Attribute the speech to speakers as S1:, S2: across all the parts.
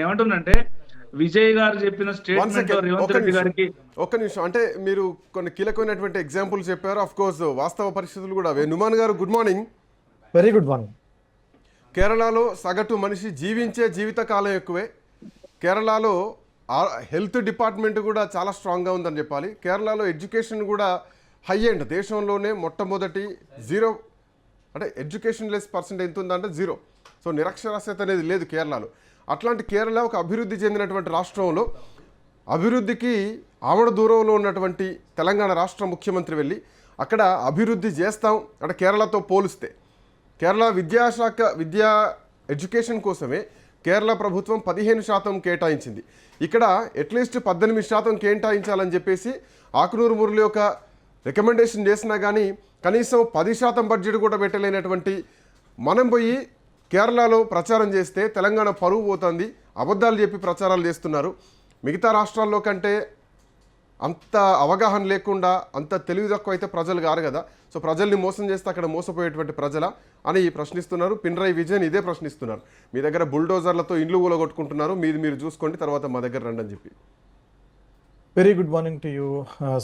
S1: ఏమంటుందంటే విజయ్ గారు చెప్పిన
S2: one
S1: statement
S2: second,
S1: Revanth Reddy గారికి
S2: ఒక్క నిమిషం. అంటే మీరు కొన్ని కీలకమైనటువంటి ఎగ్జాంపుల్ చెప్పారు. ఆఫ్ కోర్స్ వాస్తవ పరిస్థితులు కూడా అవే. నుమాన్ గారు good morning.
S3: Very good morning.
S2: కేరళలో సగటు మనిషి జీవించే జీవిత కాలం ఎక్కువే. కేరళలో హెల్త్ డిపార్ట్మెంట్ కూడా చాలా స్ట్రాంగ్గా ఉందని చెప్పాలి. కేరళలో ఎడ్యుకేషన్ కూడా హై ఎండ్, దేశంలోనే మొట్టమొదటి జీరో, అంటే ఎడ్యుకేషన్ లెస్ పర్సెంట్ ఎంత ఉందంటే జీరో. సో నిరక్షరాస్యత అనేది లేదు కేరళలో. అట్లాంటి కేరళ ఒక అభివృద్ధి చెందినటువంటి రాష్ట్రంలో అభివృద్ధికి ఆమడ దూరంలో ఉన్నటువంటి తెలంగాణ రాష్ట్ర ముఖ్యమంత్రి వెళ్ళి అక్కడ అభివృద్ధి చేస్తాం అంటే కేరళతో పోలిస్తే కేరళ విద్యా ఎడ్యుకేషన్ కోసమే కేరళ ప్రభుత్వం 15% కేటాయించింది. ఇక్కడ అట్లీస్ట్ 18% కేటాయించాలని చెప్పేసి ఆకునూరు మురళి ఒక రికమెండేషన్ చేసినా కానీ కనీసం 10% బడ్జెట్ కూడా పెట్టలేనటువంటి మనం పోయి కేరళలో ప్రచారం చేస్తే తెలంగాణ పరువు పోతుంది, అబద్ధాలు చెప్పి ప్రచారాలు చేస్తున్నారు. మిగతా రాష్ట్రాల్లో కంటే అంత అవగాహన లేకుండా అంత తెలివి తక్కువ అయితే ప్రజలు కారు కదా. సో ప్రజల్ని మోసం చేస్తే అక్కడ మోసపోయేటువంటి ప్రజల అని ప్రశ్నిస్తున్నారు. పినరయి విజయన్ ఇదే ప్రశ్నిస్తున్నారు. మీ దగ్గర బుల్డోజర్లతో ఇండ్లు కూలగొట్టుకుంటున్నారు, మీది మీరు చూసుకోండి, తర్వాత మా దగ్గర రండి అని చెప్పి.
S3: Very good morning to you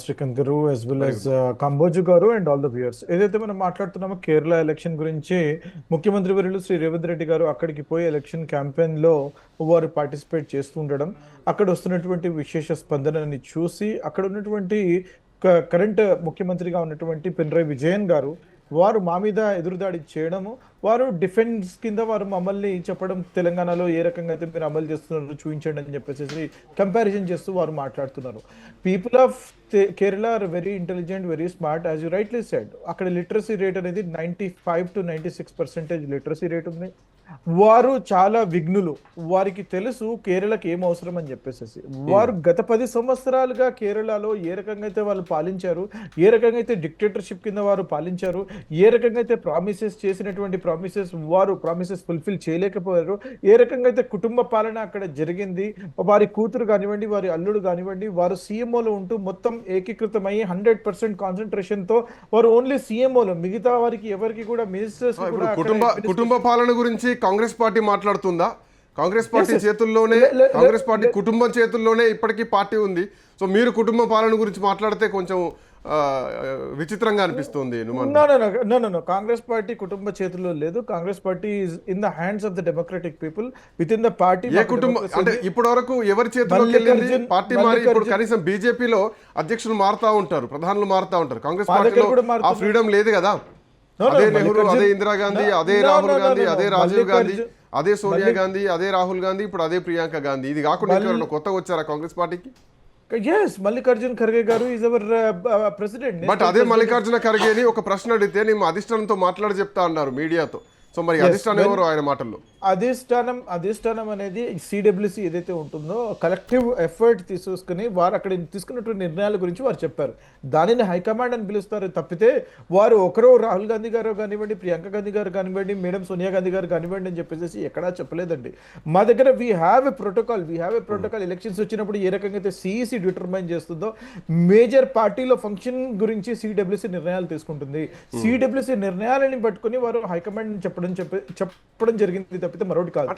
S3: Srikanth గారు as well as కంబోజు గారు అండ్ ఆల్ ద వ్యూయర్స్. ఏదైతే మనం మాట్లాడుతున్నామో కేరళ ఎలక్షన్ గురించి, ముఖ్యమంత్రి వర్యులు శ్రీ రేవంత్ రెడ్డి గారు అక్కడికి పోయి ఎలక్షన్ క్యాంపెయిన్ లో వారు పార్టిసిపేట్ చేస్తూ ఉండడం, అక్కడ వస్తున్నటువంటి విశేష స్పందనని చూసి అక్కడ ఉన్నటువంటి కరెంట్ ముఖ్యమంత్రిగా ఉన్నటువంటి పినరయి విజయన్ గారు వారు మా మీద ఎదురుదాడి చేయడము, వారు డిఫెన్స్ కింద వారు మమ్మల్ని చెప్పడం, తెలంగాణలో ఏ రకంగా అయితే మీరు అమలు చేస్తున్నారు చూపించండి అని చెప్పేసి కంపారిజన్ చేస్తూ వారు మాట్లాడుతున్నారు. People of Kerala are very intelligent, very smart, as you rightly said. అక్కడ లిటరసీ రేట్ అనేది 95 to 96% లిటరసీ రేట్ ఉంది. వారు చాలా విఘ్నులు, వారికి తెలుసు కేరళకి ఏం అవసరం అని చెప్పేసి. వారు గత 10 సంవత్సరాలుగా కేరళలో ఏ రకంగా అయితే వాళ్ళు పాలించారు, ఏ రకంగా అయితే డిక్టేటర్షిప్ కింద వారు పాలించారు, ఏ రకంగా అయితే ప్రామిసెస్ చేసినటువంటి ప్రామిసెస్ ఫుల్ఫిల్ చేయలేకపోయారు, ఏ రకంగా అయితే కుటుంబ పాలన అక్కడ జరిగింది, వారి కూతురు కానివ్వండి, వారి అల్లుడు కానివ్వండి, వారు సీఎంఓలో ఉంటూ మొత్తం ఏకీకృతమై 100% కాన్సన్ట్రేషన్ తో వారు ఓన్లీ సీఎంఓలో, మిగతా వారికి ఎవరికి కూడా మినిస్టర్స్
S2: కుటుంబ పాలన గురించి కాంగ్రెస్ పార్టీ మాట్లాడుతుందా? కాంగ్రెస్ పార్టీ చేతుల్లోనే, కాంగ్రెస్ పార్టీ కుటుంబం చేతుల్లోనే ఇప్పటికీ పార్టీ ఉంది. సో మీరు కుటుంబ పాలన గురించి మాట్లాడితే కొంచెం విచిత్రంగా అనిపిస్తుంది.
S3: కాంగ్రెస్ పార్టీ కుటుంబ చేతుల్లో లేదు. Congress party is in the hands of the democratic people. Within the party
S2: ఏ కుటుంబం అంటే ఇప్పటి వరకు ఎవరి చేతుల్లోకి వెళ్ళింది? పార్టీ మారి ఇప్పుడు కనీసం బీజేపీలో అధ్యక్షులు మారుతా ఉంటారు, ప్రధానులు మారుతా ఉంటారు. కాంగ్రెస్ పార్టీలో ఆ ఫ్రీడమ్ లేదు కదా. అదే నెహ్రూ, అదే ఇందిరాగాంధీ, అదే రాహుల్ గాంధీ, అదే రాజీవ్ గాంధీ, అదే సోనియా గాంధీ, అదే రాహుల్ గాంధీ, ఇప్పుడు అదే ప్రియాంక గాంధీ. ఇది కాకుండా కొత్తగా వచ్చారా కాంగ్రెస్ పార్టీకి?
S3: yes మల్లికార్జున ఖర్గే గారు is our president.
S2: బట్ అదే మల్లికార్జున ఖర్గేని ఒక ప్రశ్న అడిగితే నేను అధిష్టానంతో మాట్లాడి చెప్తా అన్నారు మీడియాతో. సో మరి అధిష్టానం ఎవరు ఆయన మాటల్లో?
S3: అధిష్టానం అనేది సిడబ్ల్యూసి ఏదైతే ఉంటుందో కలెక్టివ్ ఎఫర్ట్ తీసుకుని వారు అక్కడ తీసుకున్నటువంటి నిర్ణయాల గురించి వారు చెప్పారు. దానిని హైకమాండ్ అని పిలుస్తారు తప్పితే వారు ఒకరో రాహుల్ గాంధీ గారు కానివ్వండి, ప్రియాంక గాంధీ గారు కానివ్వండి, మేడం సోనియా గాంధీ గారు కానివ్వండి అని చెప్పేసి ఎక్కడా చెప్పలేదండి. మా దగ్గర we have a protocol. Elections వచ్చినప్పుడు ఏ రకంగా అయితే సిఈసి డిటర్మైన్ చేస్తుందో మేజర్ పార్టీలో ఫంక్షన్ గురించి సిడబ్ల్యూసి నిర్ణయాలు తీసుకుంటుంది. సిడబ్ల్యూసి నిర్ణయాలని పట్టుకుని వారు హైకమాండ్ చెప్పడం జరిగింది తప్పితే మరొకటి కాదు.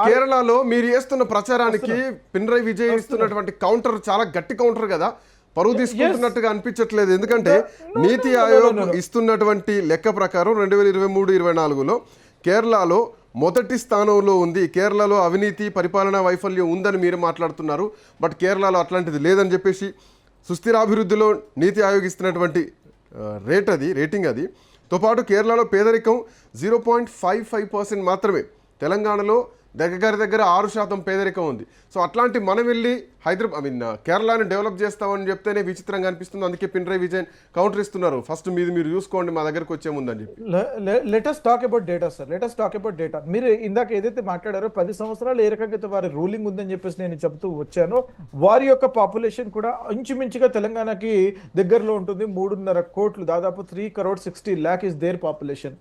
S2: కేరళలో మీరు చేస్తున్న ప్రచారానికి పినరయి విజయ్ ఇస్తున్నటువంటి కౌంటర్ చాలా గట్టి కౌంటర్ కదా, పరువు తీసుకుంటున్నట్టుగా అనిపించట్లేదు. ఎందుకంటే నీతి ఆయోగ్ ఇస్తున్నటువంటి లెక్క ప్రకారం 2023-24లో కేరళలో మొదటి స్థానంలో ఉంది. కేరళలో అవినీతి, పరిపాలనా వైఫల్యం ఉందని మీరు మాట్లాడుతున్నారు. బట్ కేరళలో అట్లాంటిది లేదని చెప్పేసి సుస్థిరాభివృద్ధిలో నీతి ఆయోగ్ ఇస్తున్నటువంటి రేటింగ్ అది. తో పాటు కేరళలో పేదరికం 0.55% మాత్రమే. తెలంగాణలో దగ్గర 6% పేదరికం ఉంది. సో అట్లాంటి మనం వెళ్ళి కేరళని డెవలప్ చేస్తామని చెప్తేనే విచిత్రంగా అనిపిస్తుంది. అందుకే పినరయి విజయన్ కౌంటర్ ఇస్తున్నారు, ఫస్ట్ మీరు చూసుకోండి మా దగ్గరకు వచ్చే ముందని చెప్పి.
S3: Let us talk about data, sir. Let us talk about data. మీరు ఇందాక ఏదైతే మాట్లాడారో 10 సంవత్సరాలు ఏ రకంగా అయితే వారి రూలింగ్ ఉందని చెప్పేసి నేను చెప్తూ వచ్చానో, వారి యొక్క పాపులేషన్ కూడా ఇంచుమించుగా తెలంగాణకి దగ్గరలో ఉంటుంది. 3.5 కోట్లు, దాదాపు 3,60,00,000 ఇస్ దేర్ పాపులేషన్.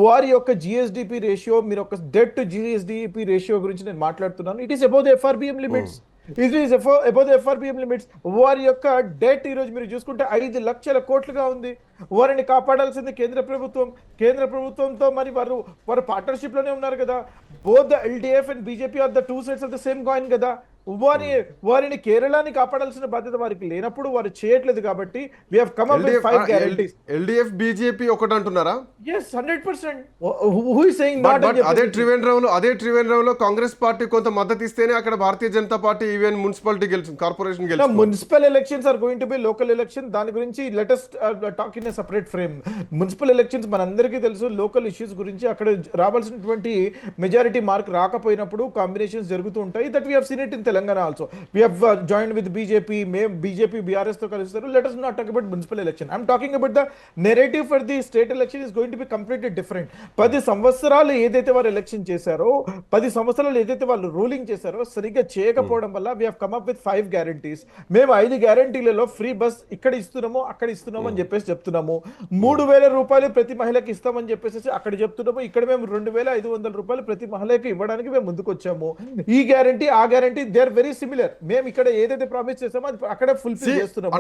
S3: వారి యొక్క జిఎస్డిపి రేషియో, మీరు ఒక డెట్ టు జిఎస్డిపి రేషియో గురించి నేను మాట్లాడుతున్నాను. It is above the FRBM limits. ఇది is above the FRBM limits. వారి యొక్క డెట్ ఈ రోజు మీరు చూసుకుంటే 5,00,000 కోట్లుగా ఉంది. వారిని కాపాడాల్సింది కేంద్ర ప్రభుత్వం. కేంద్ర ప్రభుత్వంతో మరి వారు పార్ట్నర్షిప్ లోనే ఉన్నారు కదా. Both the LDF and BJP are the two sides of the same coin కదా. వారిని కేరళని కాపాడాల్సిన బాధ్యత వారికి లేనప్పుడు వారు చేయట్లేదు కాబట్టి we have come up with 5 guarantees.
S2: LDF BJP ఒకటి అంటున్నారా?
S3: Yes, 100%. Who is saying not?
S2: But అదే త్రివేంద్రంలో కాంగ్రెస్ పార్టీ కొంత మద్దతు ఇస్తేనే అక్కడ Bharatiya Janata party even municipality గెలిచింది, కార్పొరేషన్ గెలిచింది.
S3: Municipal elections are going to be local election. దాని గురించి let us talk in a separate frame. Municipal elections మనందరికీ తెలుసు. లోకల్ ఇష్యూస్ గురించి అక్కడ రావాల్సినటువంటి మెజారిటీ మార్క్ రాకపోయినప్పుడు కాంబినేషన్స్ జరుగుతూ ఉంటాయి. That we have seen it in Telangana also. We have joined with BJP. BJP BRS తో కలుస్తారు. Let us not talk about municipal election. I'm talking about the narrative for the state election is going to be completely different. 10 సంవత్సరాలు ఏదైతే వారు election చేశారో, 10 సంవత్సరాలు ఏదైతే వాళ్ళు ruling చేశారో సరిగ్గా చేయకపోవడం వల్ల we have come up with 5 guarantees. మేము 5 గ్యారంటీలలో ఫ్రీ బస్ ఇక్కడ ఇస్తున్నాము, అక్కడ ఇస్తున్నాము అని చెప్పేసి చెప్తున్నాము. 3,000 రూపాయలు ప్రతి మహిళకి ఇస్తామని చెప్పేసి అక్కడ చెప్తున్నాము. ఇక్కడ మేము 2,500 రూపాయలు ప్రతి మహిళకి ఇవ్వడానికి మేము ముందుకు వచ్చాము. ఈ గ్యారంటీ ఆ guarantee they are very similar. మేము ఇక్కడ ఏదైతే ప్రామిస్ చేసామో అది అక్కడే ఫుల్ఫిల్ చేస్తున్నాము.